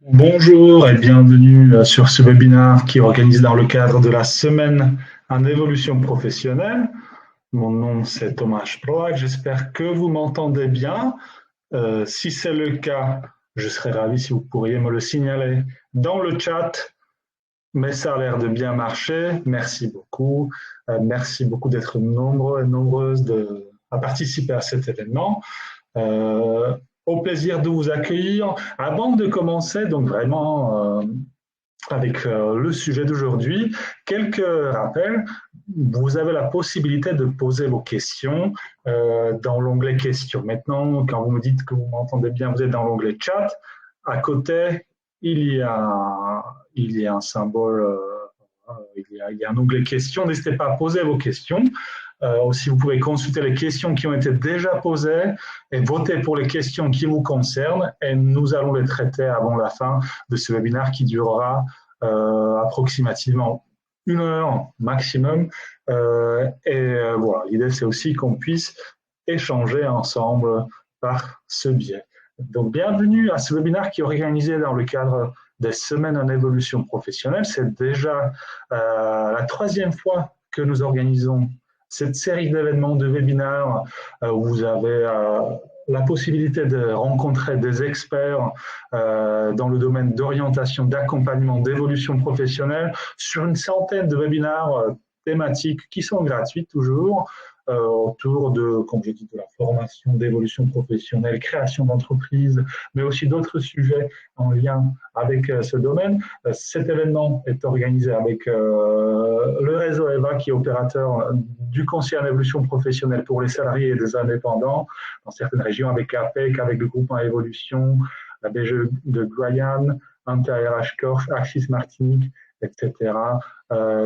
Bonjour et bienvenue sur ce webinaire qui est organisé dans le cadre de la semaine en évolution professionnelle. Mon nom c'est Thomas Sproak, j'espère que vous m'entendez bien. Si c'est le cas, je serais ravi si vous pourriez me le signaler dans le chat, mais ça a l'air de bien marcher. Merci beaucoup. Merci beaucoup d'être nombreux et nombreuses à participer à cet événement. Au plaisir de vous accueillir. Avant de commencer, donc vraiment avec le sujet d'aujourd'hui, quelques rappels. Vous avez la possibilité de poser vos questions dans l'onglet questions. Maintenant, quand vous me dites que vous m'entendez bien, vous êtes dans l'onglet chat. À côté, il y a un symbole, il y a un onglet questions. N'hésitez pas à poser vos questions. Aussi, vous pouvez consulter les questions qui ont été déjà posées et voter pour les questions qui vous concernent. Et nous allons les traiter avant la fin de ce webinaire qui durera approximativement 1 heure maximum. Voilà, l'idée, c'est aussi qu'on puisse échanger ensemble par ce biais. Donc, bienvenue à ce webinaire qui est organisé dans le cadre des semaines en évolution professionnelle. C'est déjà la 3e fois que nous organisons cette série d'événements, de webinaires où vous avez la possibilité de rencontrer des experts dans le domaine d'orientation, d'accompagnement, d'évolution professionnelle sur une centaine de webinaires thématiques qui sont gratuits toujours autour de, comme j'ai dit, de la formation, d'évolution professionnelle, création d'entreprise, mais aussi d'autres sujets en lien avec ce domaine. Cet événement est organisé avec le réseau EVA, qui est opérateur du conseil en évolution professionnelle pour les salariés et les indépendants dans certaines régions, avec l'APEC, avec le groupe en évolution, la BGE de Guyane, Inter-RH Corse, Axis Martinique, etc.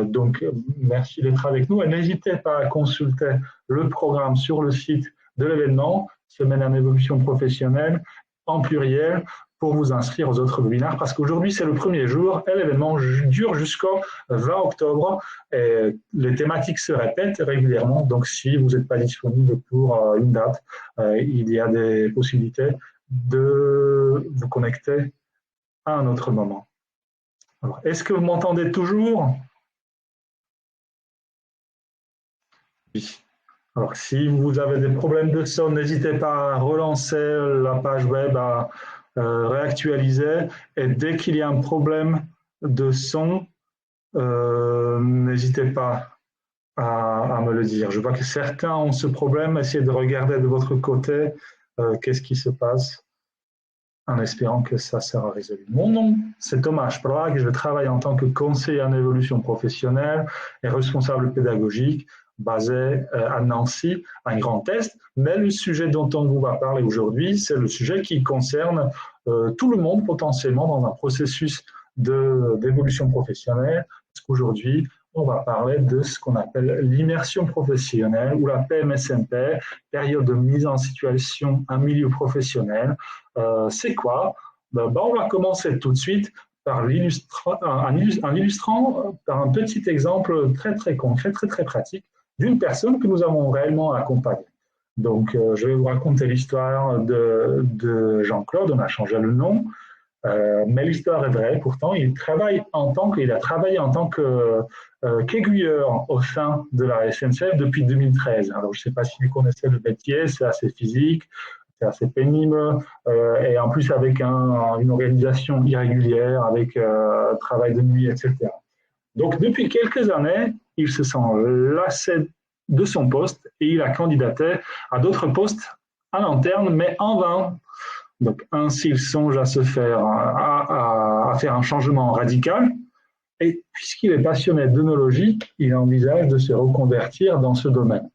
Donc, merci d'être avec nous et n'hésitez pas à consulter le programme sur le site de l'événement, Semaine en évolution professionnelle, en pluriel, pour vous inscrire aux autres webinaires, parce qu'aujourd'hui, c'est le premier jour et l'événement dure jusqu'au 20 octobre. Et les thématiques se répètent régulièrement, donc si vous n'êtes pas disponible pour une date, il y a des possibilités de vous connecter à un autre moment. Alors, est-ce que vous m'entendez toujours? Oui. Alors, si vous avez des problèmes de son, n'hésitez pas à relancer la page web, à réactualiser. Et dès qu'il y a un problème de son, n'hésitez pas à me le dire. Je vois que certains ont ce problème. Essayez de regarder de votre côté qu'est-ce qui se passe en espérant que ça sera résolu. Mon nom, c'est Thomas Sprague. Je travaille en tant que conseiller en évolution professionnelle et responsable pédagogique basé à Nancy, un Grand Est. Mais le sujet dont on vous va parler aujourd'hui, c'est le sujet qui concerne tout le monde potentiellement dans un processus d'évolution professionnelle. Parce qu'aujourd'hui, on va parler de ce qu'on appelle l'immersion professionnelle ou la PMSMP, période de mise en situation en milieu professionnel. C'est quoi? On va commencer tout de suite en illustrant par un petit exemple très très concret, très très pratique d'une personne que nous avons réellement accompagnée. Donc, je vais vous raconter l'histoire de Jean-Claude, on a changé le nom, mais l'histoire est vraie. Pourtant, il a travaillé en tant qu'aiguilleur au sein de la SNCF depuis 2013. Alors, je ne sais pas si vous connaissez le métier, c'est assez physique, c'est assez pénible, et en plus avec une organisation irrégulière, avec travail de nuit, etc. Donc, depuis quelques années, il se sent lassé de son poste et il a candidaté à d'autres postes à l'interne, mais en vain. Donc, ainsi, il songe à faire un changement radical. Et puisqu'il est passionné d'œnologie, il envisage de se reconvertir dans ce domaine.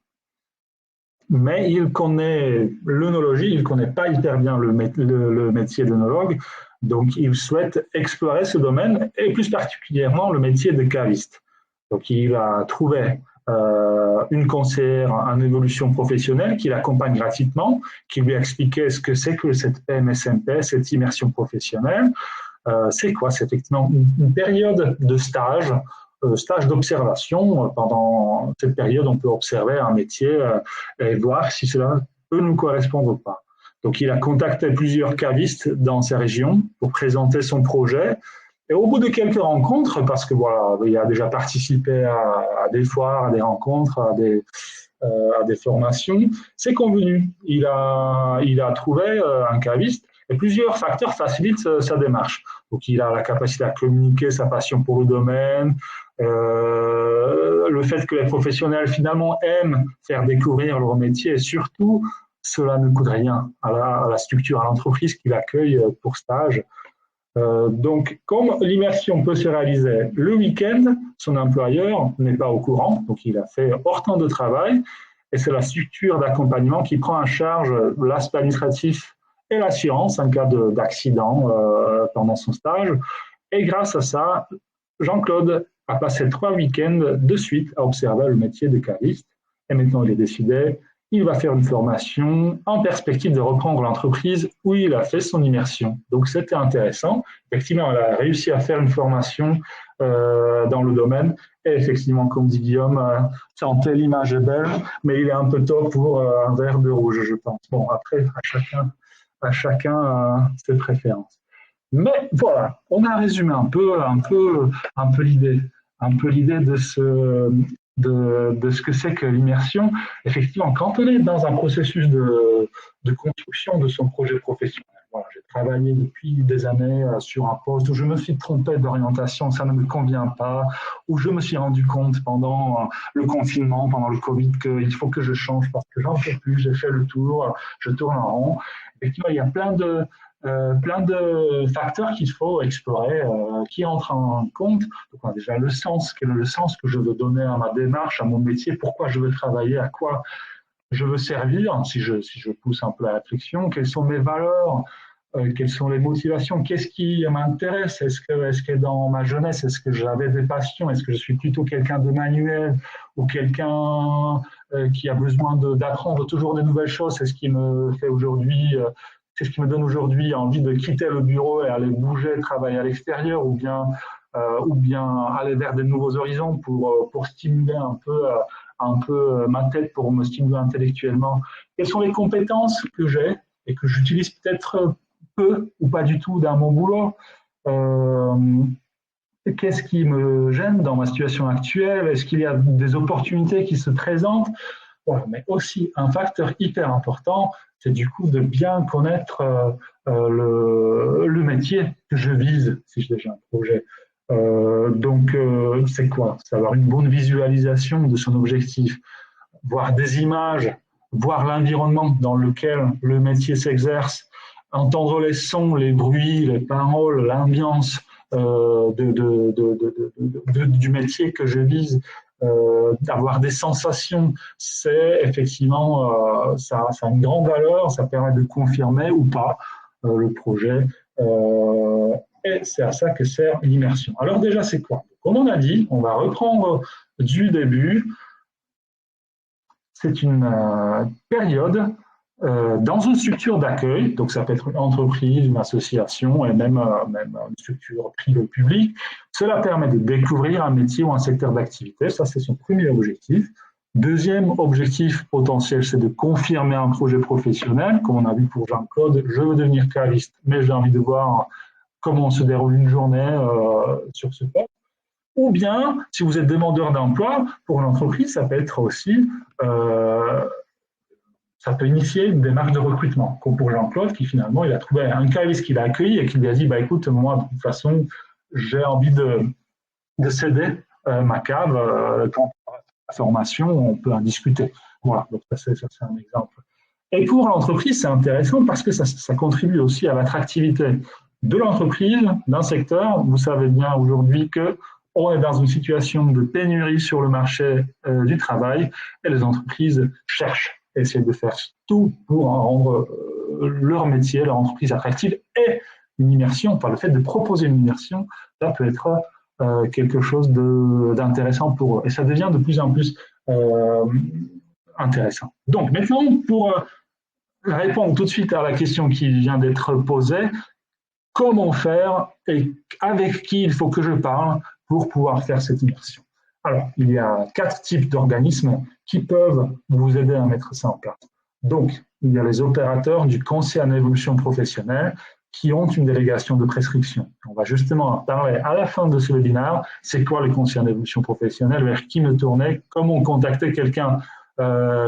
Mais il connaît l'œnologie, il ne connaît pas hyper bien le métier d'œnologue, donc il souhaite explorer ce domaine et plus particulièrement le métier de caviste. Donc il a trouvé une conseillère en évolution professionnelle qui l'accompagne gratuitement, qui lui a expliqué ce que c'est que cette PMSMP, cette immersion professionnelle. C'est quoi? C'est effectivement une période de stage d'observation. Pendant cette période, on peut observer un métier et voir si cela peut nous correspondre ou pas. Donc, il a contacté plusieurs cavistes dans ces régions pour présenter son projet. Et au bout de quelques rencontres, parce que voilà, il a déjà participé à des foires, à des rencontres, à des formations, c'est convenu. Il a trouvé un caviste et plusieurs facteurs facilitent sa démarche. Donc, il a la capacité à communiquer sa passion pour le domaine, le fait que les professionnels finalement aiment faire découvrir leur métier et surtout, cela ne coûte rien à la structure, à l'entreprise qui l'accueille pour stage. Donc, comme l'immersion peut se réaliser le week-end, son employeur n'est pas au courant, donc il a fait hors temps de travail, et c'est la structure d'accompagnement qui prend en charge l'aspect administratif et l'assurance en cas d'accident pendant son stage. Et grâce à ça, Jean-Claude a passé 3 week-ends de suite à observer le métier de caviste, et maintenant il est décidé. Il va faire une formation en perspective de reprendre l'entreprise où il a fait son immersion. Donc, c'était intéressant. Effectivement, elle a réussi à faire une formation dans le domaine. Et effectivement, comme dit Guillaume, santé, l'image est belle, mais il est un peu tôt pour un verre de rouge, je pense. Bon, après, à chacun ses préférences. Mais voilà, on a résumé un peu l'idée de ce que c'est que l'immersion. Effectivement, quand on est dans un processus de construction de son projet professionnel, voilà, j'ai travaillé depuis des années sur un poste où je me suis trompé d'orientation, ça ne me convient pas, où je me suis rendu compte pendant le confinement, pendant le Covid, qu'il faut que je change parce que j'en peux plus, j'ai fait le tour, je tourne en rond. Effectivement, il y a plein de facteurs qu'il faut explorer, qui entrent en compte. Donc, on a déjà le sens, quel est le sens que je veux donner à ma démarche, à mon métier, pourquoi je veux travailler, à quoi je veux servir, si je pousse un peu la réflexion, quelles sont mes valeurs, quelles sont les motivations, qu'est-ce qui m'intéresse, est-ce que dans ma jeunesse, est-ce que j'avais des passions, est-ce que je suis plutôt quelqu'un de manuel ou quelqu'un qui a besoin d'apprendre toujours de nouvelles choses, c'est ce qui me fait aujourd'hui c'est ce qui me donne aujourd'hui envie de quitter le bureau et aller bouger, travailler à l'extérieur, ou bien aller vers de nouveaux horizons pour stimuler un peu ma tête, pour me stimuler intellectuellement. Quelles sont les compétences que j'ai et que j'utilise peut-être peu ou pas du tout dans mon boulot? Qu'est-ce qui me gêne dans ma situation actuelle? Est-ce qu'il y a des opportunités qui se présentent? Voilà, mais aussi un facteur hyper important, c'est du coup de bien connaître le métier que je vise si j'ai déjà un projet. Donc, c'est quoi? C'est avoir une bonne visualisation de son objectif, voir des images, voir l'environnement dans lequel le métier s'exerce, entendre les sons, les bruits, les paroles, l'ambiance du métier que je vise. D'avoir des sensations, c'est effectivement, ça a une grande valeur, ça permet de confirmer ou pas le projet, et c'est à ça que sert l'immersion. Alors déjà, c'est quoi? Comme on a dit, on va reprendre du début. C'est une période dans une structure d'accueil, donc ça peut être une entreprise, une association et même une structure privée ou publique. Cela permet de découvrir un métier ou un secteur d'activité, ça c'est son premier objectif. Deuxième objectif potentiel, c'est de confirmer un projet professionnel, comme on a vu pour Jean-Claude, je veux devenir caviste, mais j'ai envie de voir comment se déroule une journée sur ce poste. Ou bien, si vous êtes demandeur d'emploi, pour l'entreprise, ça peut être aussi ça peut initier une démarche de recrutement, comme pour Jean-Claude, qui finalement, il a trouvé un caviste qu'il a accueilli et qui lui a dit, écoute, moi, de toute façon, j'ai envie de céder ma cave, quand la formation, on peut en discuter. Voilà, donc ça c'est un exemple. Et pour l'entreprise, c'est intéressant parce que ça contribue aussi à l'attractivité de l'entreprise, d'un secteur. Vous savez bien aujourd'hui qu'on est dans une situation de pénurie sur le marché du travail et les entreprises cherchent essayer de faire tout pour rendre leur métier, leur entreprise attractive, et une immersion, par le fait de proposer une immersion, ça peut être quelque chose d'intéressant pour eux. Et ça devient de plus en plus intéressant. Donc maintenant, pour répondre tout de suite à la question qui vient d'être posée, comment faire et avec qui il faut que je parle pour pouvoir faire cette immersion? Alors, il y a 4 types d'organismes qui peuvent vous aider à mettre ça en place. Donc, il y a les opérateurs du conseil en évolution professionnelle qui ont une délégation de prescription. On va justement en parler à la fin de ce webinaire. C'est quoi le conseil en évolution professionnelle, vers qui me tourner, comment contacter quelqu'un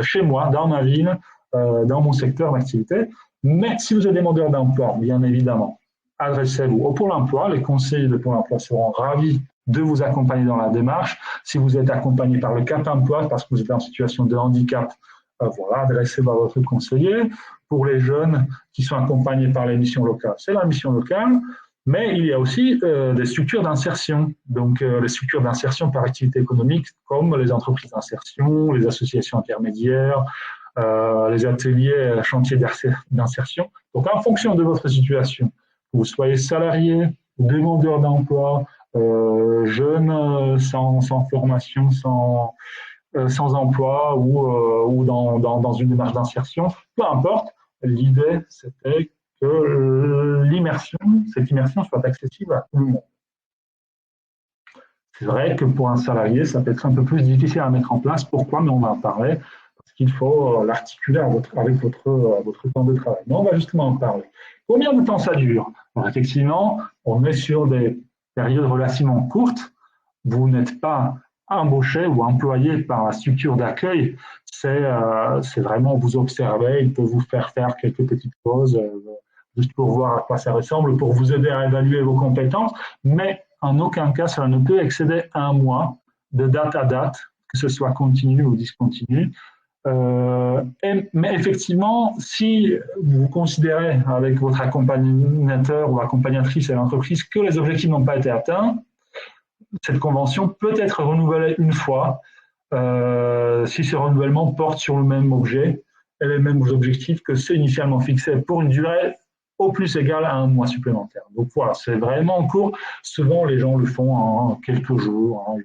chez moi, dans ma ville, dans mon secteur d'activité. Mais si vous êtes demandeur d'emploi, bien évidemment, adressez-vous au Pôle emploi. Les conseillers de Pôle emploi seront ravis de vous accompagner dans la démarche. Si vous êtes accompagné par le Cap emploi parce que vous êtes en situation de handicap, voilà, adressez-vous à votre conseiller. Pour les jeunes qui sont accompagnés par les missions locales, c'est la mission locale. Mais il y a aussi des structures d'insertion. Donc, les structures d'insertion par activité économique, comme les entreprises d'insertion, les associations intermédiaires, les ateliers chantiers d'insertion. Donc, en fonction de votre situation, que vous soyez salarié, demandeur d'emploi, jeune sans formation, sans emploi ou dans une démarche d'insertion, peu importe, l'idée c'était que cette immersion soit accessible à tout le monde. C'est vrai que pour un salarié, ça peut être un peu plus difficile à mettre en place. Pourquoi? Mais on va en parler. Parce qu'il faut l'articuler avec votre temps de travail. Mais on va justement en parler. Combien de temps ça dure? Alors, effectivement, on est sur des périodes relativement courtes. Vous n'êtes pas embauché ou employé par la structure d'accueil. C'est vraiment vous observer. Il peut vous faire quelques petites choses juste pour voir à quoi ça ressemble, pour vous aider à évaluer vos compétences. Mais en aucun cas, cela ne peut excéder un mois de date à date, que ce soit continu ou discontinu. Mais effectivement, si vous considérez avec votre accompagnateur ou accompagnatrice à l'entreprise que les objectifs n'ont pas été atteints, cette convention peut être renouvelée une fois si ce renouvellement porte sur le même objet et les mêmes objectifs que ceux initialement fixés pour une durée au plus égale à un mois supplémentaire. Donc voilà, c'est vraiment court. Souvent, les gens le font en quelques jours, en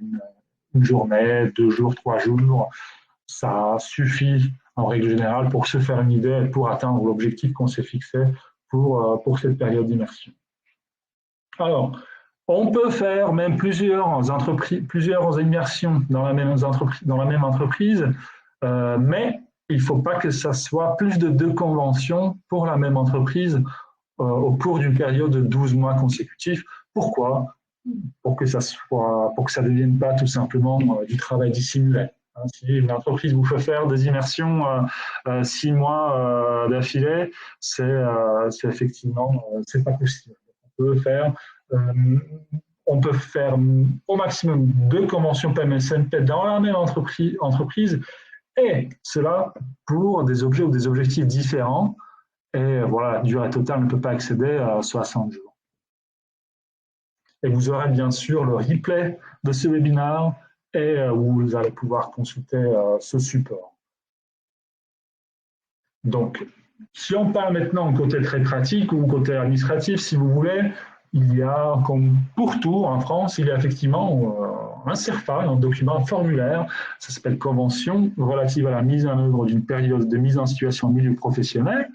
une journée, 2 jours, 3 jours. Ça suffit en règle générale pour se faire une idée et pour atteindre l'objectif qu'on s'est fixé pour cette période d'immersion. Alors, on peut faire même plusieurs immersions dans la même entreprise, mais il ne faut pas que ça soit plus de 2 conventions pour la même entreprise au cours d'une période de 12 mois consécutifs. Pourquoi? Pour que ça ne devienne pas tout simplement du travail dissimulé. Si une entreprise vous fait faire des immersions 6 mois d'affilée, c'est effectivement c'est pas possible. On peut faire au maximum 2 conventions PMSNP dans la même entreprise, et cela pour des objets ou des objectifs différents. Et voilà, la durée totale ne peut pas excéder à 60 jours. Et vous aurez bien sûr le replay de ce webinaire et où vous allez pouvoir consulter ce support. Donc, si on parle maintenant côté très pratique ou côté administratif, si vous voulez, il y a, comme pour tout en France, il y a effectivement un CERFA, un document, un formulaire, ça s'appelle Convention relative à la mise en œuvre d'une période de mise en situation au milieu professionnel.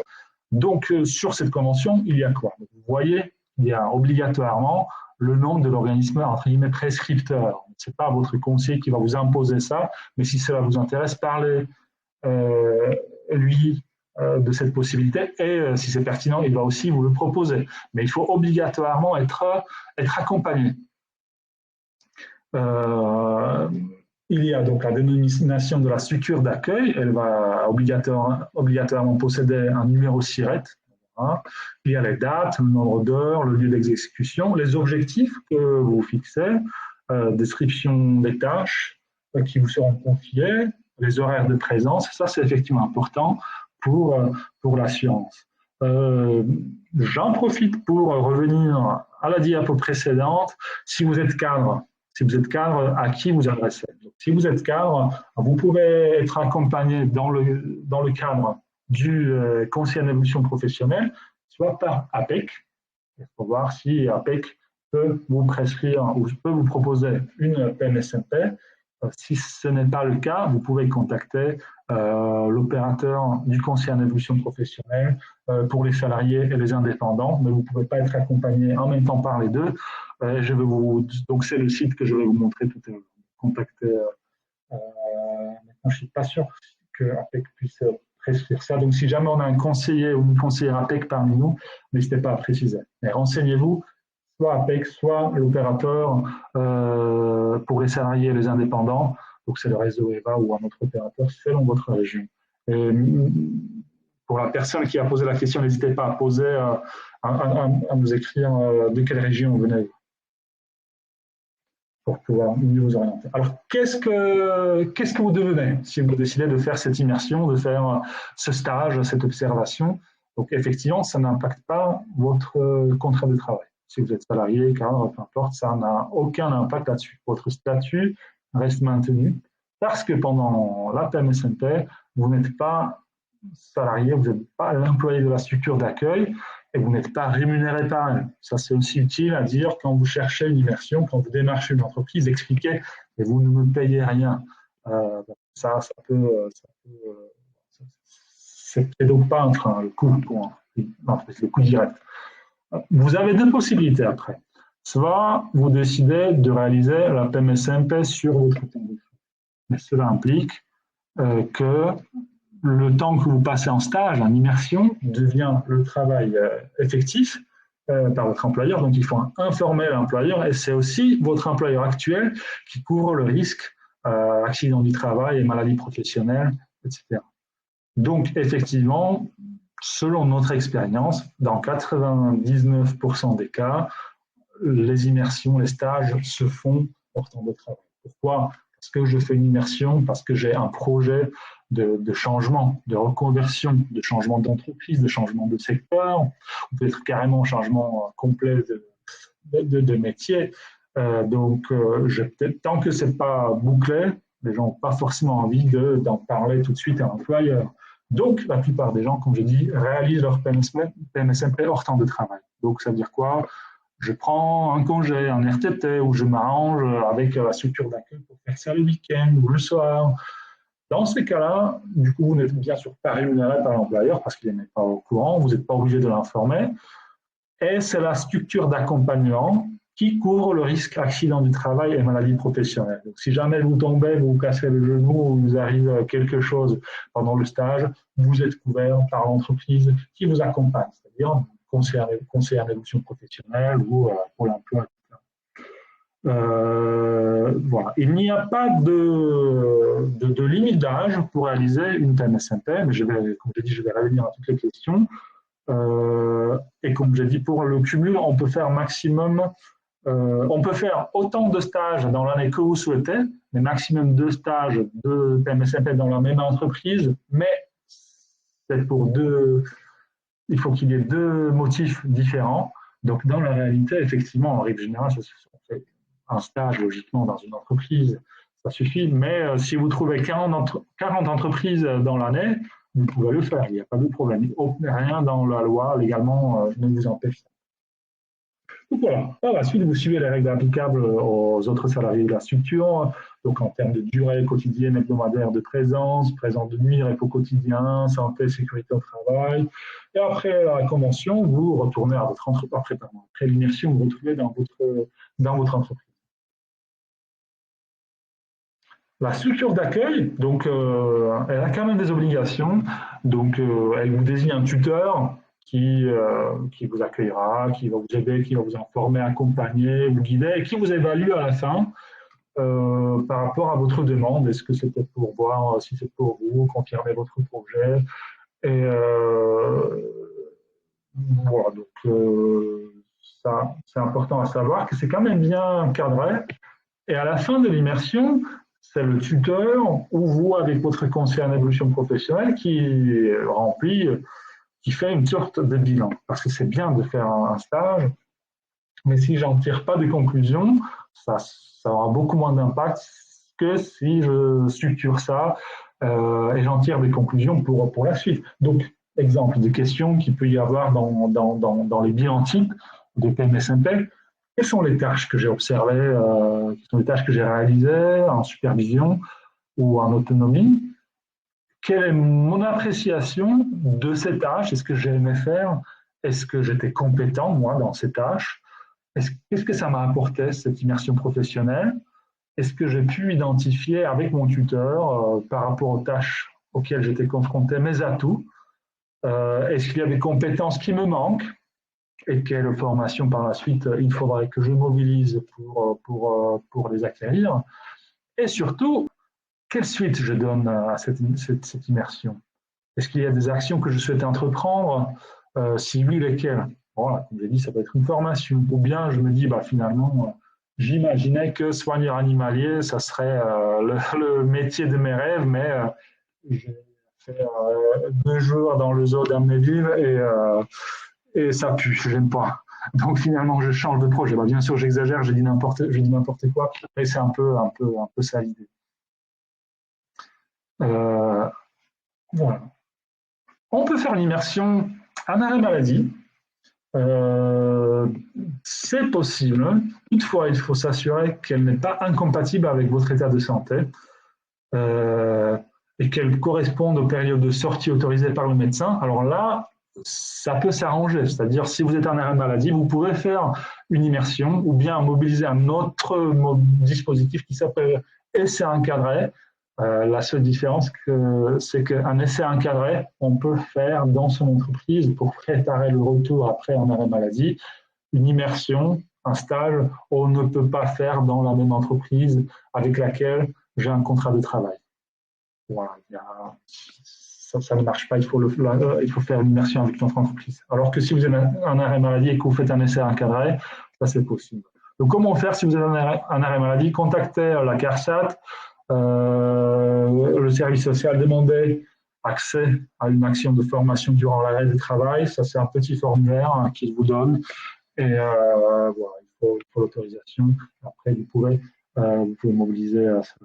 Donc, sur cette convention, il y a quoi? Vous voyez, il y a obligatoirement le nom de l'organisme, entre guillemets, prescripteur. Ce n'est pas votre conseiller qui va vous imposer ça, mais si cela vous intéresse, parlez lui de cette possibilité, et si c'est pertinent, il va aussi vous le proposer. Mais il faut obligatoirement être accompagné. Il y a donc la dénomination de la structure d'accueil, elle va obligatoirement posséder un numéro SIRET. Voilà. Il y a les dates, le nombre d'heures, le lieu d'exécution, les objectifs que vous fixez, description des tâches qui vous seront confiées, les horaires de présence, ça c'est effectivement important pour l'assurance. J'en profite pour revenir à la diapo précédente. Si vous êtes cadre, à qui vous adressez? Donc, si vous êtes cadre, vous pouvez être accompagné dans le cadre du conseil en évolution professionnelle, soit par APEC. Il faut voir si APEC peut vous prescrire ou peut vous proposer une PMSNP. Si ce n'est pas le cas, vous pouvez contacter l'opérateur du conseil en évolution professionnelle pour les salariés et les indépendants, mais vous ne pouvez pas être accompagné en même temps par les deux. Donc c'est le site que je vais vous montrer tout à l'heure. Contactez. Maintenant, je ne suis pas sûr que APEC puisse prescrire ça. Donc, si jamais on a un conseiller ou une conseillère APEC parmi nous, n'hésitez pas à préciser. Mais renseignez-vous, soit APEC, soit l'opérateur pour les salariés et les indépendants. Donc, c'est le réseau EVA ou un autre opérateur selon votre région. Et pour la personne qui a posé la question, n'hésitez pas à poser, à nous écrire de quelle région vous venez pour pouvoir mieux vous orienter. Alors, qu'est-ce que vous devenez si vous décidez de faire cette immersion, de faire ce stage, cette observation? Donc, effectivement, ça n'impacte pas votre contrat de travail. Si vous êtes salarié, cadre, peu importe, ça n'a aucun impact là-dessus. Votre statut reste maintenu parce que pendant la PMSMP, vous n'êtes pas salarié, vous n'êtes pas l'employé de la structure d'accueil et vous n'êtes pas rémunéré par elle. Ça, c'est aussi utile à dire quand vous cherchez une immersion, quand vous démarchez une entreprise, expliquez et vous ne me payez rien. C'est donc pas un frein, le coût pour le coût direct. Vous avez deux possibilités après. Soit vous décidez de réaliser la PMSMP sur votre temps de travail. Mais cela implique que le temps que vous passez en stage, en immersion, devient le travail effectif par votre employeur. Donc, il faut informer l'employeur et c'est aussi votre employeur actuel qui couvre le risque accident du travail et maladie professionnelle, etc. Donc, effectivement, selon notre expérience, dans 99% des cas, les immersions, les stages se font hors temps de travail. Pourquoi ? Parce que je fais une immersion, parce que j'ai un projet de changement, de reconversion, de changement d'entreprise, de changement de secteur, ou peut-être carrément un changement complet de métier. Tant que ce n'est pas bouclé, les gens n'ont pas forcément envie d'en parler tout de suite à l'employeur. Donc, la plupart des gens, comme je dis, réalisent leur PMSMP hors temps de travail. Donc, ça veut dire quoi ? Je prends un congé, un RTT, ou je m'arrange avec la structure d'accueil pour faire ça le week-end ou le soir. Dans ces cas-là, du coup, vous n'êtes bien sûr pas rémunéré par l'employeur parce qu'il n'est pas au courant, vous n'êtes pas obligé de l'informer. Et c'est la structure d'accompagnement qui couvre le risque accident du travail et maladie professionnelle. Donc, si jamais vous tombez, vous vous cassez le genou ou vous arrive quelque chose pendant le stage, vous êtes couvert par l'entreprise qui vous accompagne, c'est-à-dire conseiller en évolution professionnelle ou pour l'emploi. Voilà. Il n'y a pas de limite d'âge pour réaliser une PMSMP, mais comme j'ai dit, je vais revenir à toutes les questions. Et comme j'ai dit, pour le cumul, on peut faire on peut faire autant de stages dans l'année que vous souhaitez, mais maximum 2 stages de PMSMP dans la même entreprise, mais c'est il faut qu'il y ait 2 motifs différents. Donc, dans la réalité, effectivement, en règle générale, ça se fait un stage, logiquement, dans une entreprise, ça suffit. Mais si vous trouvez 40 entreprises dans l'année, vous pouvez le faire, il n'y a pas de problème. Rien dans la loi, légalement, ne vous empêche ça. Donc voilà, par la suite, vous suivez les règles applicables aux autres salariés de la structure, donc en termes de durée quotidienne, hebdomadaire de présence de nuit, repos quotidien, santé, sécurité au travail. Et après la convention, vous retournez à votre entreprise. Après l'immersion, vous vous retrouvez dans votre entreprise. La structure d'accueil, donc, elle a quand même des obligations. Donc, elle vous désigne un tuteur qui vous accueillera, qui va vous aider, qui va vous informer, accompagner, vous guider et qui vous évalue à la fin par rapport à votre demande. Est-ce que c'était pour voir si c'est pour vous, confirmer votre projet. Et voilà, donc ça, c'est important à savoir que c'est quand même bien cadré. Et à la fin de l'immersion, c'est le tuteur ou vous, avec votre conseiller en évolution professionnelle, qui fait une sorte de bilan. Parce que c'est bien de faire un stage, mais si j'en tire pas de conclusion, ça aura beaucoup moins d'impact que si je structure ça et j'en tire des conclusions pour la suite. Donc, exemple de questions qu'il peut y avoir dans les bilans types de PMSMP. Quelles sont les tâches que j'ai observées, quelles sont les tâches que j'ai réalisées en supervision ou en autonomie? Quelle est mon appréciation de ces tâches? Est-ce que j'ai aimé faire? Est-ce que j'étais compétent, moi, dans ces tâches? Qu'est-ce que ça m'a apporté, cette immersion professionnelle? Est-ce que j'ai pu identifier avec mon tuteur, par rapport aux tâches auxquels j'étais confronté, mes atouts, est-ce qu'il y a des compétences qui me manquent et quelle formation par la suite il faudrait que je mobilise pour les acquérir, et surtout, quelle suite je donne à cette immersion. Est-ce qu'il y a des actions que je souhaite entreprendre? Si oui, lesquelles? Voilà, comme j'ai dit, ça peut être une formation. Ou bien je me dis, finalement, j'imaginais que soigneur animalier, ça serait le métier de mes rêves, mais j'ai fait 2 jours dans le zoo d'Amnéville et ça pue, je n'aime pas. Donc finalement, je change de projet. Bien sûr, j'exagère, je dis n'importe quoi, mais c'est un peu ça l'idée. Voilà. On peut faire l'immersion en arrêt maladie. C'est possible. Toutefois, il faut s'assurer qu'elle n'est pas incompatible avec votre état de santé et qu'elle corresponde aux périodes de sortie autorisées par le médecin. Alors là, ça peut s'arranger. C'est-à-dire, si vous êtes en arrêt maladie, vous pouvez faire une immersion ou bien mobiliser un autre dispositif qui s'appelle essai encadré. La seule différence, c'est qu'un essai encadré, on peut faire dans son entreprise pour préparer le retour après un arrêt maladie. Une immersion, un stage, on ne peut pas faire dans la même entreprise avec laquelle j'ai un contrat de travail. Voilà, ça ne marche pas, il faut faire une immersion avec notre entreprise. Alors que si vous avez un arrêt maladie et que vous faites un essai encadré, ça c'est possible. Donc comment faire si vous avez un arrêt maladie? Contactez la CARSAT, le service social, demandez accès à une action de formation durant l'arrêt de travail. Ça, c'est un petit formulaire qu'il vous donne. Et voilà, il faut l'autorisation. Après, vous pouvez mobiliser ça.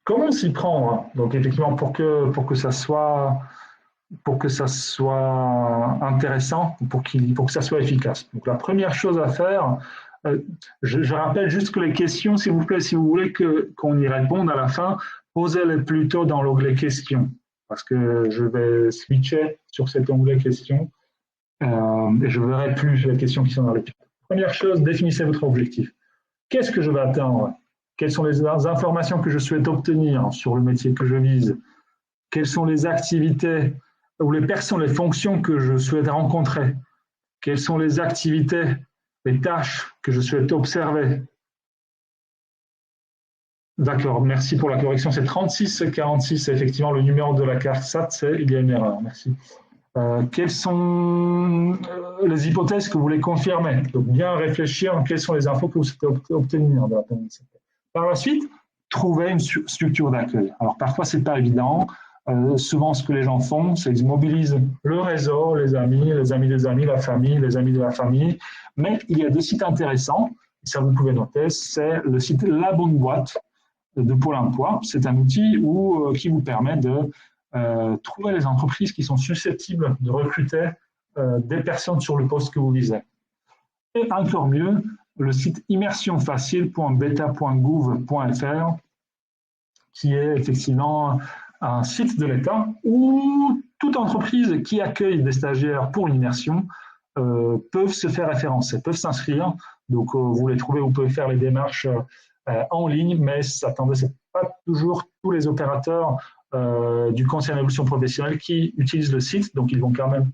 Comment s'y prendre? Donc, effectivement, pour que ça soit intéressant, pour que ça soit efficace. Donc, la première chose à faire, je rappelle juste que les questions, s'il vous plaît, si vous voulez qu'on y réponde à la fin, posez-les plutôt dans l'onglet questions, parce que je vais switcher sur cet onglet questions et je verrai plus les questions qui sont dans le chat. Première chose, définissez votre objectif. Qu'est-ce que je vais atteindre? Quelles sont les informations que je souhaite obtenir sur le métier que je vise? Quelles sont les activités ou les personnes, les fonctions que je souhaite rencontrer? Quelles sont les activités, les tâches que je souhaite observer? D'accord, merci pour la correction. C'est 3646, c'est effectivement le numéro de la CARSAT, il y a une erreur, merci. Quelles sont les hypothèses que vous voulez confirmer? Donc bien réfléchir à quelles sont les infos que vous souhaitez obtenir de la PMICP. Par la suite, trouver une structure d'accueil. Alors parfois, ce n'est pas évident. Souvent, ce que les gens font, c'est qu'ils mobilisent le réseau, les amis des amis, la famille, les amis de la famille. Mais il y a 2 sites intéressants, ça vous pouvez noter, c'est le site La Bonne Boîte de Pôle emploi. C'est un outil qui vous permet de trouver les entreprises qui sont susceptibles de recruter des personnes sur le poste que vous visez. Et encore mieux, le site immersionfacile.beta.gouv.fr qui est effectivement un site de l'État où toute entreprise qui accueille des stagiaires pour l'immersion peuvent se faire référencer, peuvent s'inscrire. Donc, vous les trouvez, vous pouvez faire les démarches en ligne, mais attendez, ce n'est pas toujours tous les opérateurs du Conseil en évolution professionnelle qui utilisent le site. Donc, ils vont quand même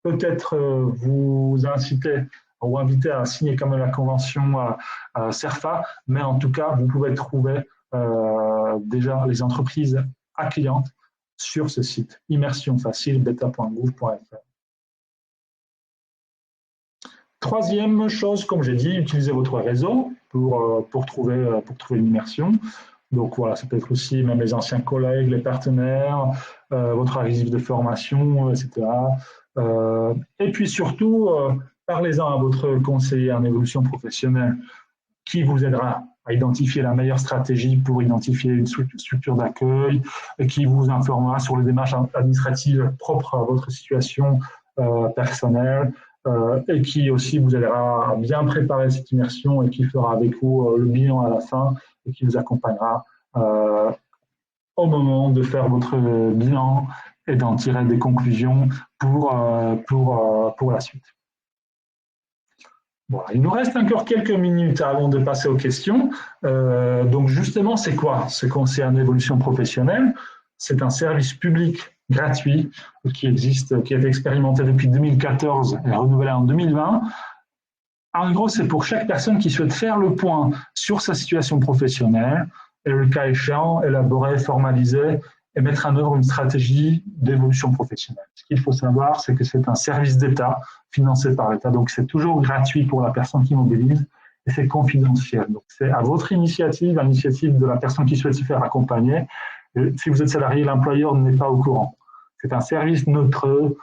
peut-être vous inciter ou inviter à signer quand même la convention CERFA, mais en tout cas, vous pouvez trouver déjà les entreprises accueillantes sur ce site, immersionfacile.beta.gouv.fr. Troisième chose, comme j'ai dit, utilisez votre réseau pour trouver une immersion. Donc voilà, ça peut être aussi même les anciens collègues, les partenaires, votre archive de formation, etc. Et puis surtout, parlez-en à votre conseiller en évolution professionnelle qui vous aidera à identifier la meilleure stratégie pour identifier une structure d'accueil, et qui vous informera sur les démarches administratives propres à votre situation personnelle, et qui aussi vous aidera à bien préparer cette immersion et qui fera avec vous le bilan à la fin et qui vous accompagnera au moment de faire votre bilan et d'en tirer des conclusions pour la suite. Voilà. Il nous reste encore quelques minutes avant de passer aux questions. Donc justement, c'est quoi ce conseil en évolution professionnelle? C'est un service public gratuit qui existe, qui a été expérimenté depuis 2014 et renouvelé en 2020. En gros, c'est pour chaque personne qui souhaite faire le point sur sa situation professionnelle et, le cas échéant, élaborer, formaliser et mettre en œuvre une stratégie d'évolution professionnelle. Ce qu'il faut savoir, c'est que c'est un service d'État financé par l'État, donc c'est toujours gratuit pour la personne qui mobilise et c'est confidentiel. Donc c'est à votre initiative, à l'initiative de la personne qui souhaite se faire accompagner. Et si vous êtes salarié, l'employeur n'est pas au courant. C'est un service neutre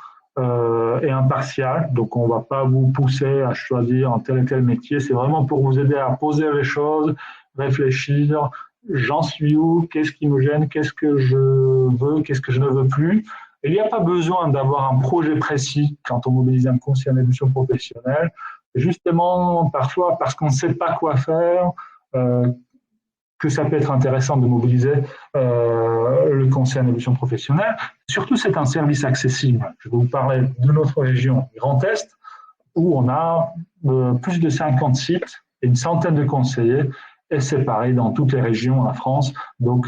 et impartial, donc on ne va pas vous pousser à choisir un tel et tel métier. C'est vraiment pour vous aider à poser les choses, réfléchir. J'en suis où? Qu'est-ce qui me gêne? Qu'est-ce que je veux? Qu'est-ce que je ne veux plus? Il n'y a pas besoin d'avoir un projet précis quand on mobilise un conseiller en évolution professionnelle. Justement, parfois, parce qu'on ne sait pas quoi faire, que ça peut être intéressant de mobiliser le conseiller en évolution professionnelle. Surtout, c'est un service accessible. Je vais vous parler de notre région Grand Est, où on a plus de 50 sites et une centaine de conseillers. Et c'est pareil dans toutes les régions en France. Donc,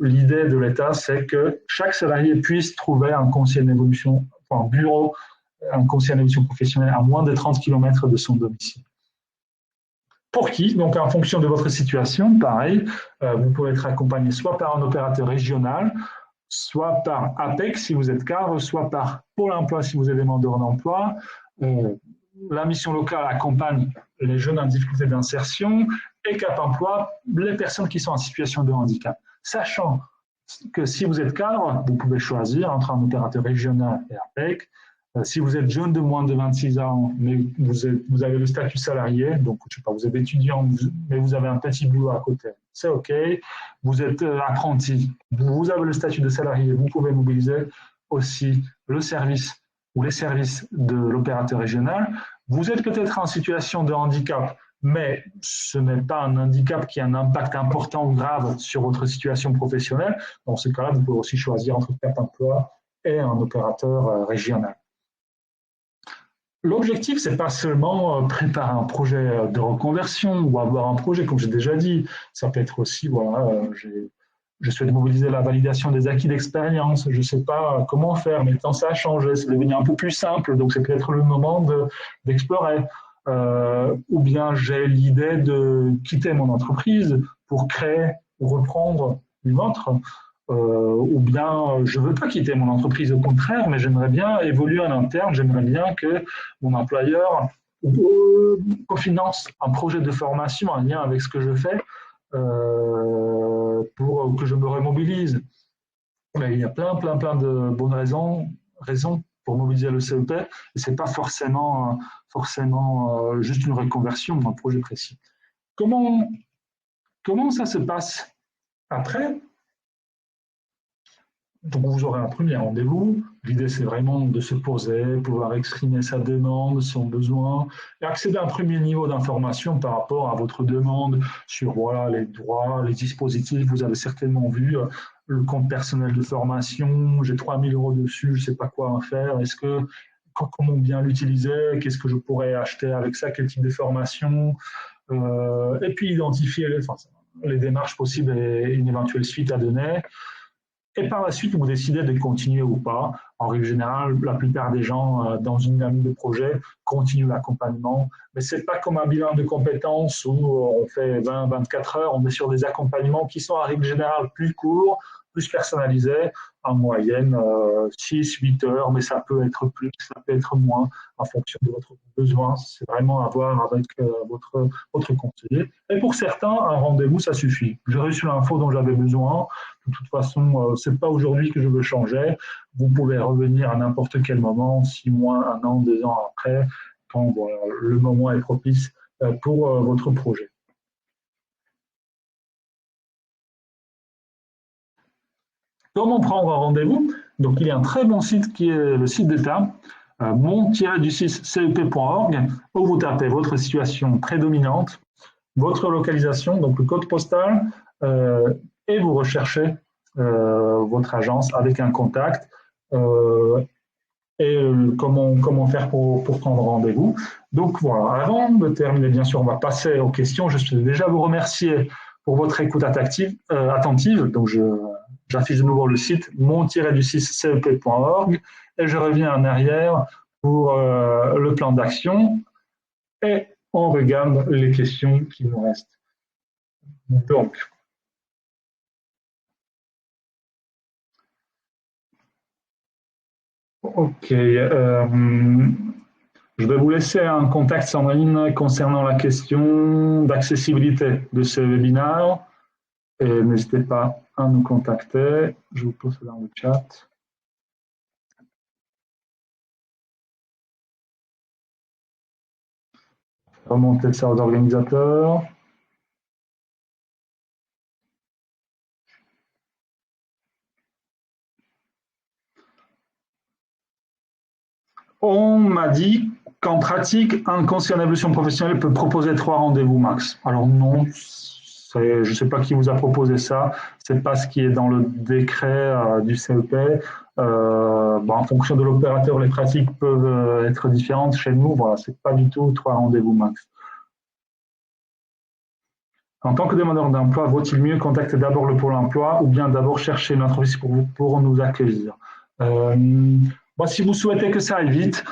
l'idée de l'État, c'est que chaque salarié puisse trouver un conseiller en évolution, un bureau, un conseiller en évolution professionnelle à moins de 30 km de son domicile. Pour qui? Donc, en fonction de votre situation, pareil, vous pouvez être accompagné soit par un opérateur régional, soit par APEC si vous êtes cadre, soit par Pôle emploi si vous êtes demandeur d'emploi. La mission locale accompagne les jeunes en difficulté d'insertion et Cap Emploi, les personnes qui sont en situation de handicap. Sachant que si vous êtes cadre, vous pouvez choisir entre un opérateur régional et APEC. Si vous êtes jeune de moins de 26 ans, mais vous avez le statut salarié, donc je sais pas, vous êtes étudiant, mais vous avez un petit boulot à côté, c'est OK. Vous êtes apprenti, vous avez le statut de salarié, vous pouvez mobiliser aussi le service ou les services de l'opérateur régional. Vous êtes peut-être en situation de handicap, mais ce n'est pas un handicap qui a un impact important ou grave sur votre situation professionnelle. Dans ce cas-là, vous pouvez aussi choisir entre Cap Emploi et un opérateur régional. L'objectif, c'est pas seulement préparer un projet de reconversion ou avoir un projet, comme j'ai déjà dit. Ça peut être aussi, voilà, je souhaite mobiliser la validation des acquis d'expérience. Je ne sais pas comment faire, mais le temps ça a changé, c'est devenu un peu plus simple, donc c'est peut-être le moment d'explorer. Ou bien j'ai l'idée de quitter mon entreprise pour créer ou reprendre une autre. Ou bien je ne veux pas quitter mon entreprise, au contraire, mais j'aimerais bien évoluer en interne, j'aimerais bien que mon employeur finance un projet de formation en lien avec ce que je fais pour que je me remobilise. Mais il y a plein de bonnes raisons pour mobiliser le CEP, et ce n'est pas forcément juste une reconversion d'un projet précis. Comment ça se passe après? Donc, vous aurez un premier rendez-vous. L'idée, c'est vraiment de se poser, pouvoir exprimer sa demande, son besoin, et accéder à un premier niveau d'information par rapport à votre demande sur voilà, les droits, les dispositifs. Vous avez certainement vu le compte personnel de formation. J'ai 3 000 € dessus, je ne sais pas quoi en faire. Comment bien l'utiliser? Qu'est-ce que je pourrais acheter avec ça? Quel type de formation? Et puis, identifier les démarches possibles et une éventuelle suite à donner. Et par la suite, vous décidez de continuer ou pas. En règle générale, la plupart des gens dans une dynamique de projet continuent l'accompagnement. Mais ce n'est pas comme un bilan de compétences où on fait 20-24 heures. On est sur des accompagnements qui sont en règle générale plus courts, plus personnalisés, en moyenne 6-8 heures, mais ça peut être plus, ça peut être moins en fonction de votre besoin. C'est vraiment à voir avec votre conseiller. Et pour certains, un rendez-vous, ça suffit. J'ai reçu l'info dont j'avais besoin. De toute façon, ce n'est pas aujourd'hui que je veux changer. Vous pouvez revenir à n'importe quel moment, 6 mois, 1 an, 2 ans après, quand voilà, le moment est propice pour votre projet. Comment prendre un rendez-vous? Donc, il y a un très bon site qui est le site d'État, mon-cep.org, où vous tapez votre situation prédominante, votre localisation, donc le code postal, et vous recherchez votre agence avec un contact. et comment faire pour prendre rendez-vous. Donc voilà, avant de terminer, bien sûr, on va passer aux questions. Je suis déjà vous remercier pour votre écoute attentive. Donc j'affiche de nouveau le site mon-du6cep.org et je reviens en arrière pour le plan d'action et on regarde les questions qui nous restent. Donc, ok. Je vais vous laisser un contact, Sandrine, concernant la question d'accessibilité de ce webinaire. Et n'hésitez pas à nous contacter. Je vous pose dans le chat. Remonter ça aux organisateurs. On m'a dit qu'en pratique, un conseiller en évolution professionnelle peut proposer 3 rendez-vous max. Alors non, je ne sais pas qui vous a proposé ça, ce n'est pas ce qui est dans le décret du CEP. En fonction de l'opérateur, les pratiques peuvent être différentes. Chez nous, voilà, ce n'est pas du tout 3 rendez-vous max. En tant que demandeur d'emploi, vaut-il mieux contacter d'abord le Pôle emploi ou bien d'abord chercher une entreprise pour nous accueillir? Si vous souhaitez que ça aille vite,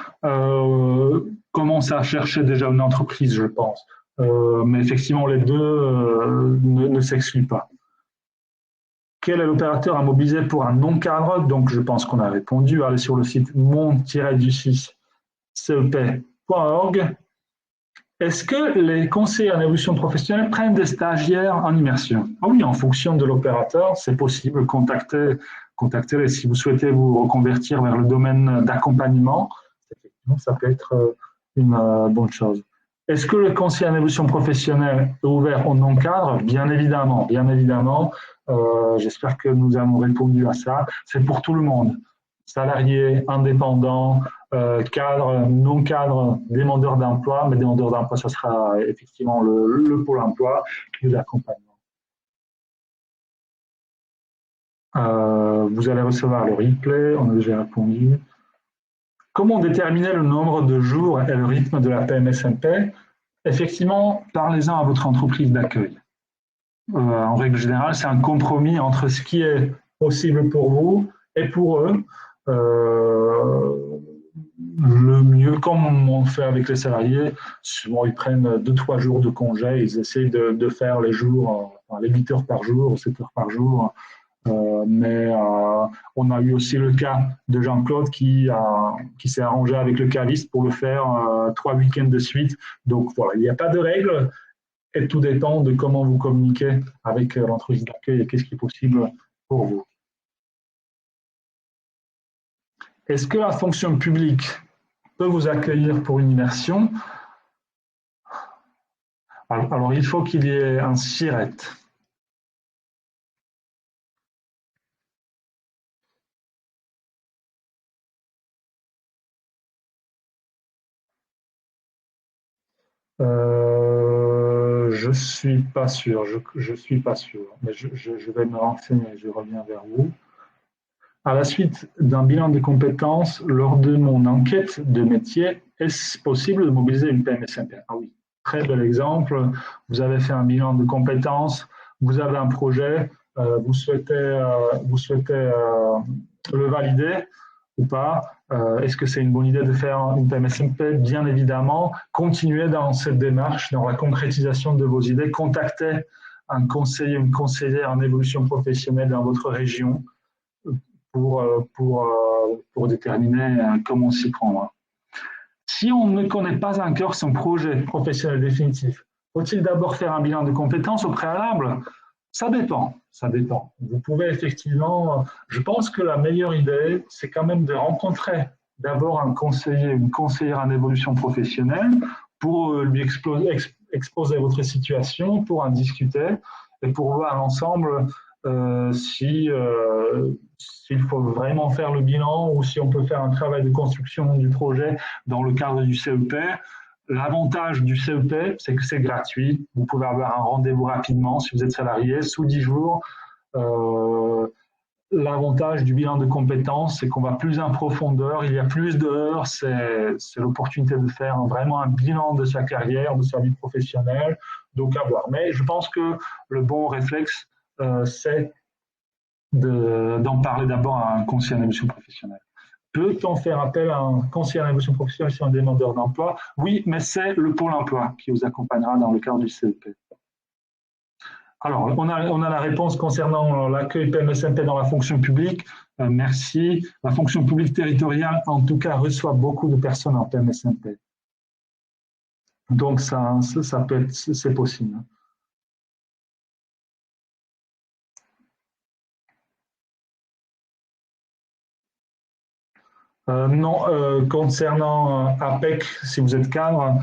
commencez à chercher déjà une entreprise, je pense. Mais effectivement, les deux ne s'excluent pas. Quel est l'opérateur à mobiliser pour un non-cadre? Donc, je pense qu'on a répondu. Allez sur le site mon-du6cep.org. Est-ce que les conseillers en évolution professionnelle prennent des stagiaires en immersion? Oui, en fonction de l'opérateur, c'est possible. Contactez-les si vous souhaitez vous reconvertir vers le domaine d'accompagnement. Ça peut être une bonne chose. Est-ce que le conseiller en évolution professionnelle est ouvert aux non-cadres? Bien évidemment, bien évidemment. J'espère que nous avons répondu à ça. C'est pour tout le monde. Salariés, indépendants, cadres, non-cadres, demandeurs d'emploi. Mais demandeurs d'emploi, ça sera effectivement le pôle emploi et l'accompagnement. Vous allez recevoir le replay, on a déjà répondu. Comment déterminer le nombre de jours et le rythme de la PMSMP? Effectivement, parlez-en à votre entreprise d'accueil. En règle générale, c'est un compromis entre ce qui est possible pour vous et pour eux. Le mieux, comme on fait avec les salariés, souvent ils prennent 2-3 jours de congé, ils essayent de faire les jours, les 8 heures par jour, 7 heures par jour. Mais on a eu aussi le cas de Jean-Claude qui s'est arrangé avec le caviste pour le faire 3 week-ends de suite. Donc voilà, il n'y a pas de règle et tout dépend de comment vous communiquez avec l'entreprise d'accueil et qu'est-ce qui est possible pour vous. Est-ce que la fonction publique peut vous accueillir pour une immersion? Alors il faut qu'il y ait un SIRET. Je suis pas sûr, je suis pas sûr, mais je vais me renseigner, je reviens vers vous. À la suite d'un bilan de compétences, lors de mon enquête de métier, est-ce possible de mobiliser une PMSMP? Ah oui, très bel exemple. Vous avez fait un bilan de compétences, vous avez un projet, vous souhaitez le valider ou pas? Est-ce que c'est une bonne idée de faire une PMSMP? Bien évidemment, continuez dans cette démarche, dans la concrétisation de vos idées, contactez un conseiller, une conseillère en évolution professionnelle dans votre région pour déterminer comment s'y prendre. Si on ne connaît pas encore son projet professionnel définitif, faut-il d'abord faire un bilan de compétences au préalable? Ça dépend, ça dépend. Vous pouvez effectivement, je pense que la meilleure idée, c'est quand même de rencontrer d'abord un conseiller, une conseillère en évolution professionnelle pour lui exposer votre situation, pour en discuter et pour voir ensemble s'il faut vraiment faire le bilan ou si on peut faire un travail de construction du projet dans le cadre du CEP. L'avantage du CEP, c'est que c'est gratuit. Vous pouvez avoir un rendez-vous rapidement si vous êtes salarié, sous 10 jours. l'avantage du bilan de compétences, c'est qu'on va plus en profondeur, il y a plus d'heures, c'est l'opportunité de faire vraiment un bilan de sa carrière, de sa vie professionnelle, donc à voir. Mais je pense que le bon réflexe, c'est d'en parler d'abord à un conseiller en évolution professionnelle. Peut-on faire appel à un conseiller en évolution professionnelle sur un demandeur d'emploi? Oui, mais c'est le Pôle emploi qui vous accompagnera dans le cadre du CEP. Alors, on a la réponse concernant l'accueil PMSMP dans la fonction publique. Merci. La fonction publique territoriale, en tout cas, reçoit beaucoup de personnes en PMSMP. Donc, ça peut être, c'est possible. Non, concernant APEC, si vous êtes cadre,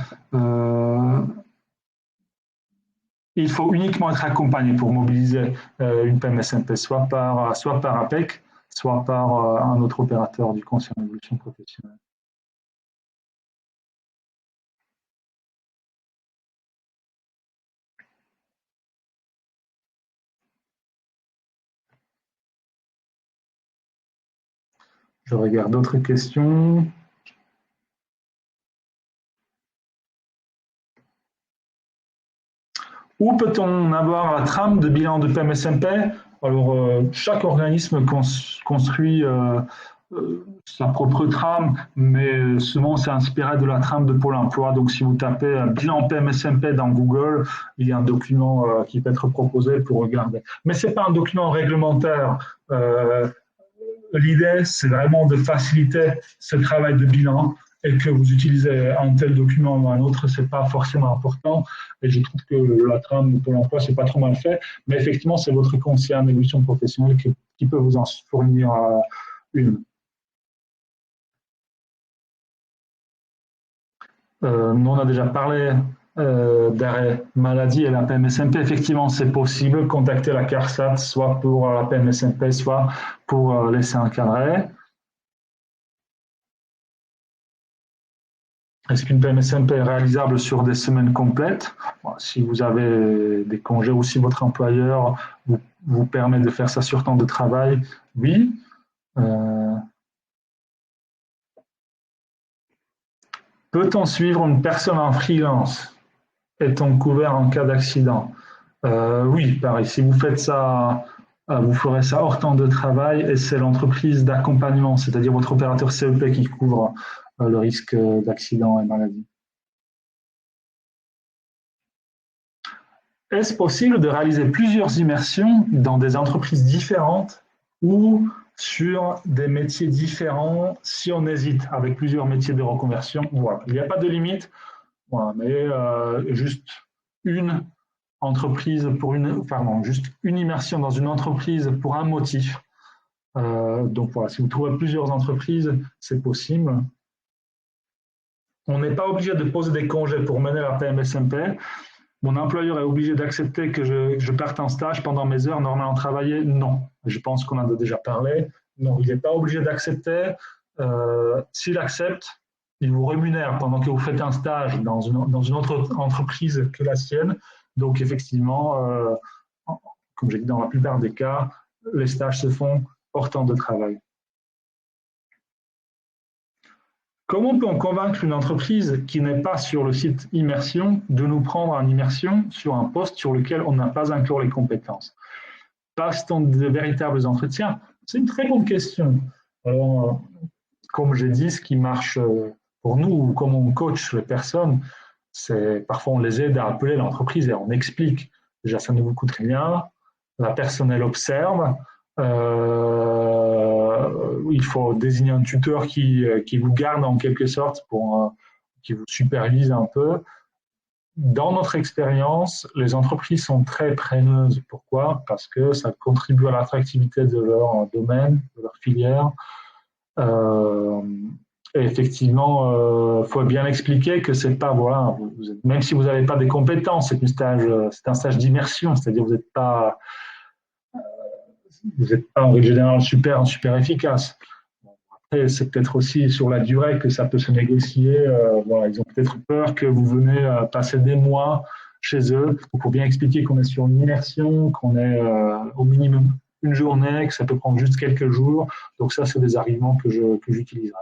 il faut uniquement être accompagné pour mobiliser une PMSMP, soit par APEC, soit par un autre opérateur du conseil en évolution professionnelle. Je regarde d'autres questions. Où peut-on avoir la trame de bilan de PMSMP? Alors, chaque organisme construit sa propre trame, mais souvent c'est inspiré de la trame de Pôle emploi. Donc, si vous tapez bilan PMSMP dans Google, il y a un document qui peut être proposé pour regarder. Mais ce n'est pas un document réglementaire. L'idée, c'est vraiment de faciliter ce travail de bilan et que vous utilisez un tel document ou un autre, ce n'est pas forcément important. Et je trouve que la trame de Pôle emploi, ce n'est pas trop mal fait. Mais effectivement, c'est votre conseiller en évolution professionnelle qui peut vous en fournir une. Nous, on a déjà parlé d'arrêt maladie et la PMSMP. Effectivement, c'est possible. Contacter la CARSAT, soit pour la PMSMP, soit pour laisser encadrer. Est-ce qu'une PMSMP est réalisable sur des semaines complètes? Si vous avez des congés ou si votre employeur vous permet de faire ça sur temps de travail, oui. Peut-on suivre une personne en freelance? Est-on couvert en cas d'accident? Oui, pareil. Si vous faites ça, vous ferez ça hors temps de travail et c'est l'entreprise d'accompagnement, c'est-à-dire votre opérateur CEP qui couvre le risque d'accident et maladie. Est-ce possible de réaliser plusieurs immersions dans des entreprises différentes ou sur des métiers différents si on hésite avec plusieurs métiers de reconversion? Voilà. Il n'y a pas de limite, voilà, mais juste une entreprise juste une immersion dans une entreprise pour un motif. Donc voilà, si vous trouvez plusieurs entreprises, c'est possible. On n'est pas obligé de poser des congés pour mener la PMSMP. Mon employeur est obligé d'accepter que je parte en stage pendant mes heures normalement travaillées? Non. Je pense qu'on en a déjà parlé. Non, il n'est pas obligé d'accepter. S'il accepte, il vous rémunère pendant que vous faites un stage dans une autre entreprise que la sienne. Donc, effectivement, comme j'ai dit, dans la plupart des cas, les stages se font hors temps de travail. Comment peut-on convaincre une entreprise qui n'est pas sur le site immersion de nous prendre en immersion sur un poste sur lequel on n'a pas inclus les compétences? Passe-t-on de véritables entretiens? C'est une très bonne question. Alors, comme j'ai dit, ce qui marche pour nous, ou comme on coach les personnes, c'est parfois on les aide à appeler l'entreprise et on explique. Déjà, ça ne vous coûte rien. La personne, elle observe. Il faut désigner un tuteur qui vous garde en quelque sorte, qui vous supervise un peu. Dans notre expérience, les entreprises sont très preneuses. Pourquoi? Parce que ça contribue à l'attractivité de leur domaine, de leur filière. Et effectivement, il faut bien expliquer que c'est pas, voilà, même si vous n'avez pas des compétences, c'est un stage d'immersion, c'est-à-dire vous n'êtes pas en règle générale super efficace. Après, c'est peut-être aussi sur la durée que ça peut se négocier. Voilà, ils ont peut-être peur que vous venez passer des mois chez eux. Il faut bien expliquer qu'on est sur une immersion, qu'on est au minimum une journée, que ça peut prendre juste quelques jours. Donc ça, c'est des arguments que j'utiliserai.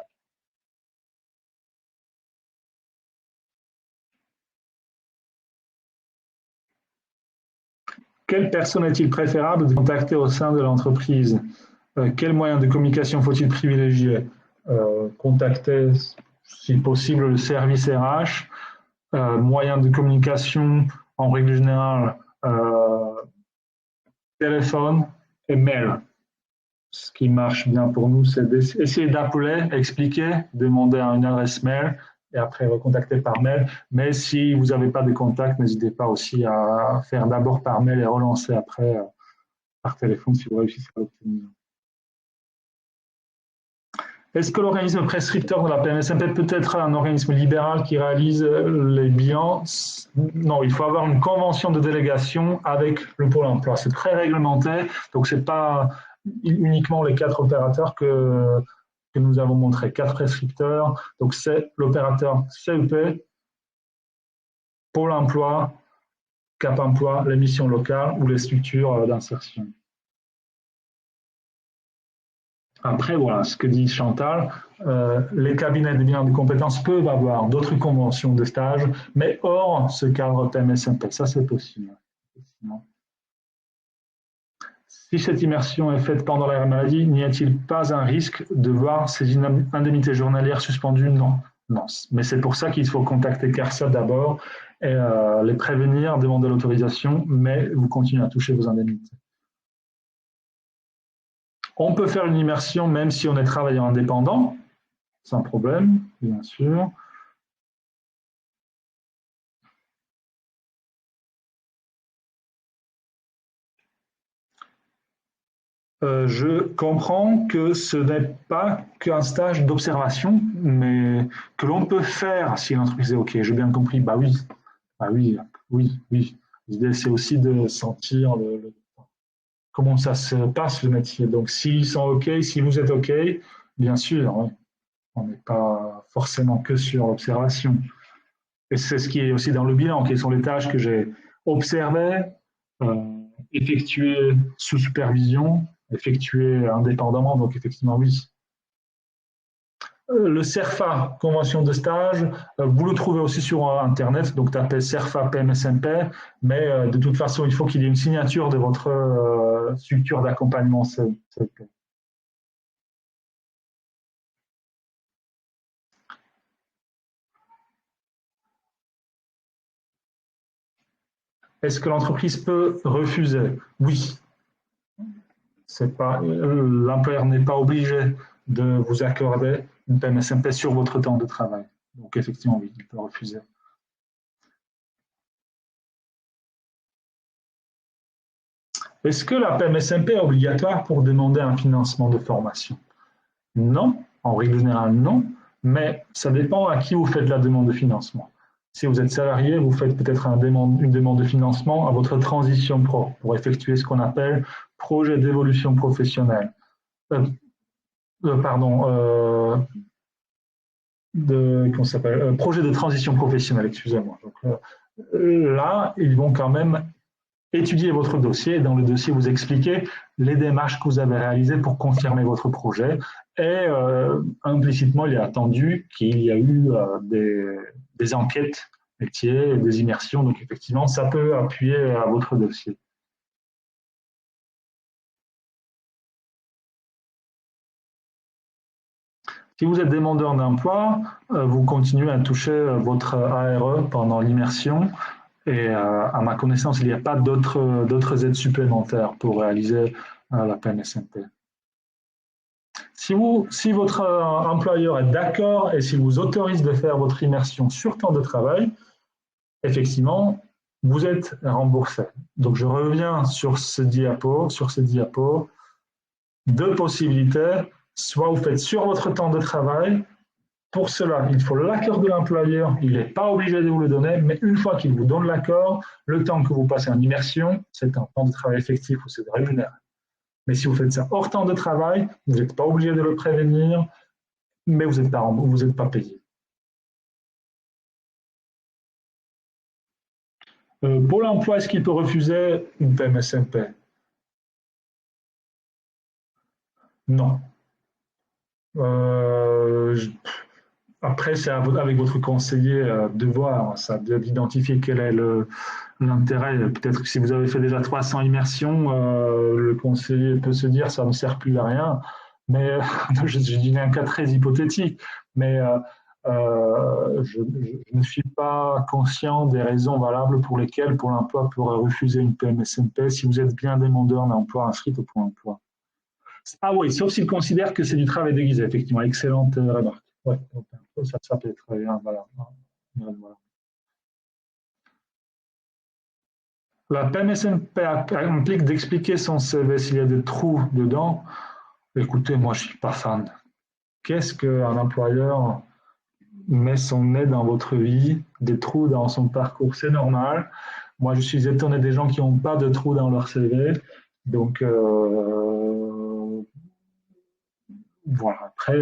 Quelle personne est-il préférable de contacter au sein de l'entreprise? Quels moyens de communication faut-il privilégier? Contacter, si possible, le service RH. Moyens de communication, en règle générale, téléphone et mail. Ce qui marche bien pour nous, c'est d'essayer d'appeler, expliquer, demander une adresse mail et après recontacter par mail. Mais si vous n'avez pas de contact, n'hésitez pas aussi à faire d'abord par mail et relancer après par téléphone si vous réussissez à l'obtenir. Est-ce que l'organisme prescripteur de la PMSMP peut être un organisme libéral qui réalise les bilans? Non, il faut avoir une convention de délégation avec le Pôle emploi. C'est très réglementé, donc ce n'est pas uniquement les 4 opérateurs que nous avons montrés, 4 prescripteurs. Donc c'est l'opérateur CEP, Pôle emploi, Cap emploi, les missions locales ou les structures d'insertion. Après, voilà, ce que dit Chantal, les cabinets de bilan de compétences peuvent avoir d'autres conventions de stage, mais hors ce cadre PMSMP. Ça, c'est possible. Si cette immersion est faite pendant l'arrêt maladie, n'y a-t-il pas un risque de voir ces indemnités journalières suspendues? Non. Non. Mais c'est pour ça qu'il faut contacter CARSAT d'abord et les prévenir, demander l'autorisation, mais vous continuez à toucher vos indemnités. On peut faire une immersion même si on est travailleur indépendant, sans problème, bien sûr. Je comprends que ce n'est pas qu'un stage d'observation, mais que l'on peut faire si l'entreprise est OK. J'ai bien compris. Bah oui, oui. L'idée, c'est aussi de sentir comment ça se passe le métier. Donc, s'ils sont OK, si vous êtes OK, bien sûr, oui. On n'est pas forcément que sur l'observation. Et c'est ce qui est aussi dans le bilan, quelles sont les tâches que j'ai observées, effectuées sous supervision, effectuées indépendamment, donc effectivement oui. Le CERFA, convention de stage, vous le trouvez aussi sur Internet, donc tapez CERFA PMSMP, mais de toute façon, il faut qu'il y ait une signature de votre structure d'accompagnement CEP. Est-ce que l'entreprise peut refuser? Oui. L'employeur n'est pas obligé de vous accorder une PMSMP sur votre temps de travail. Donc effectivement, oui, il peut refuser. Est-ce que la PMSMP est obligatoire pour demander un financement de formation? Non, en règle générale non, mais ça dépend à qui vous faites la demande de financement. Si vous êtes salarié, vous faites peut-être une demande de financement à votre transition pro pour effectuer ce qu'on appelle projet d'évolution professionnelle. Projet de transition professionnelle, excusez-moi. Là, ils vont quand même étudier votre dossier. Dans le dossier, vous expliquez les démarches que vous avez réalisées pour confirmer votre projet. Et implicitement, il est attendu qu'il y a eu des enquêtes métiers, des immersions. Donc, effectivement, ça peut appuyer à votre dossier. Si vous êtes demandeur d'emploi, vous continuez à toucher votre ARE pendant l'immersion et à ma connaissance, il n'y a pas d'autres aides supplémentaires pour réaliser la PMSMP. Si votre employeur est d'accord et s'il vous autorise de faire votre immersion sur temps de travail, effectivement, vous êtes remboursé. Donc, je reviens sur ces diapos. Deux possibilités. Soit vous faites sur votre temps de travail. Pour cela, il faut l'accord de l'employeur. Il n'est pas obligé de vous le donner, mais une fois qu'il vous donne l'accord, le temps que vous passez en immersion, c'est un temps de travail effectif ou c'est rémunéré. Mais si vous faites ça hors temps de travail, vous n'êtes pas obligé de le prévenir, mais vous n'êtes pas payé. Pôle emploi, est-ce qu'il peut refuser une PMSMP? Non. Après, c'est avec votre conseiller de voir, ça, d'identifier quel est l'intérêt. Peut-être que si vous avez fait déjà 300 immersions, le conseiller peut se dire ça ne sert plus à rien. Mais je dis un cas très hypothétique. Mais je ne suis pas conscient des raisons valables pour lesquelles Pôle emploi pourrait refuser une PMSMP si vous êtes bien demandeur d'emploi inscrit au Pôle emploi. Ah oui, sauf s'il considère que c'est du travail déguisé, effectivement. Excellente remarque. Ouais, ça peut être bien. Voilà. Voilà. La PMSMP implique d'expliquer son CV s'il y a des trous dedans. Écoutez, moi, je ne suis pas fan. Qu'est-ce qu'un employeur met son nez dans votre vie, des trous dans son parcours? C'est normal. Moi, je suis étonné des gens qui n'ont pas de trous dans leur CV. Donc, voilà. Après,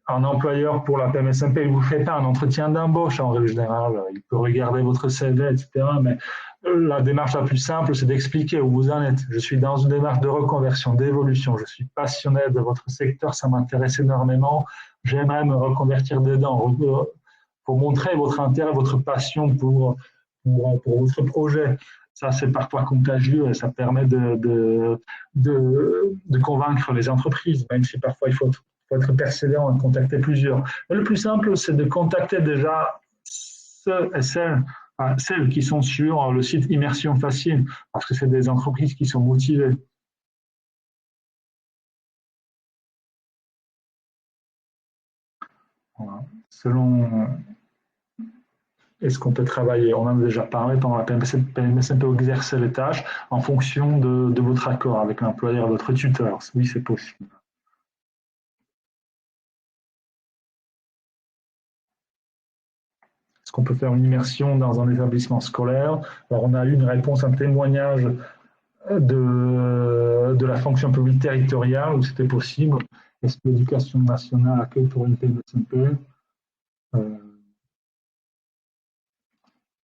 un employeur pour la PMSMP, il ne vous fait pas un entretien d'embauche en règle générale. Il peut regarder votre CV, etc. Mais la démarche la plus simple, c'est d'expliquer où vous en êtes. Je suis dans une démarche de reconversion, d'évolution. Je suis passionné de votre secteur, ça m'intéresse énormément. J'aimerais me reconvertir dedans. Pour montrer votre intérêt, votre passion pour votre projet. Ça, c'est parfois contagieux et ça permet de convaincre les entreprises, même si parfois il faut être persévérant et contacter plusieurs. Mais le plus simple, c'est de contacter déjà ceux et celles qui sont sur le site Immersion Facile, parce que c'est des entreprises qui sont motivées. Voilà. Selon est-ce qu'on peut travailler? On en a déjà parlé pendant la PMSMP, exercer les tâches en fonction de votre accord avec l'employeur, votre tuteur. Oui, c'est possible. Est-ce qu'on peut faire une immersion dans un établissement scolaire? Alors, on a eu une réponse, un témoignage de la fonction publique territoriale où c'était possible. Est-ce que l'éducation nationale accueille pour une PMSMP?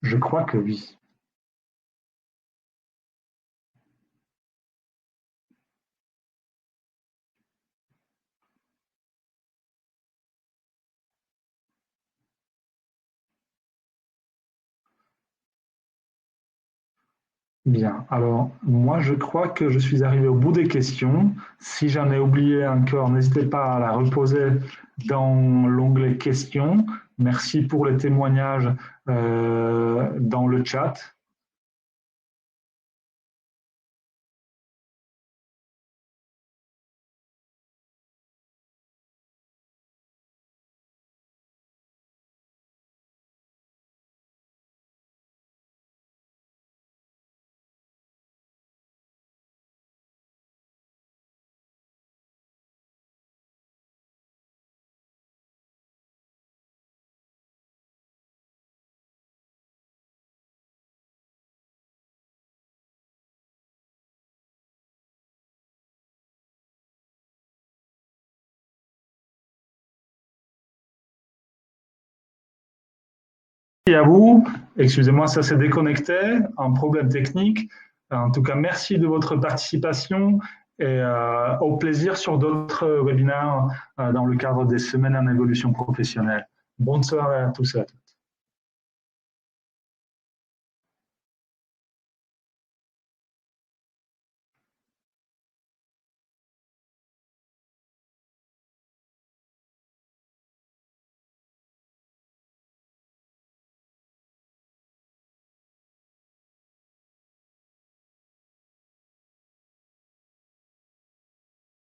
Je crois que oui. Bien, alors moi je crois que je suis arrivé au bout des questions. Si j'en ai oublié encore, n'hésitez pas à la reposer dans l'onglet questions. Merci pour les témoignages dans le chat. Merci à vous. Excusez-moi, ça s'est déconnecté, un problème technique. En tout cas, merci de votre participation et au plaisir sur d'autres webinaires dans le cadre des semaines en évolution professionnelle. Bonne soirée à tous et à toutes.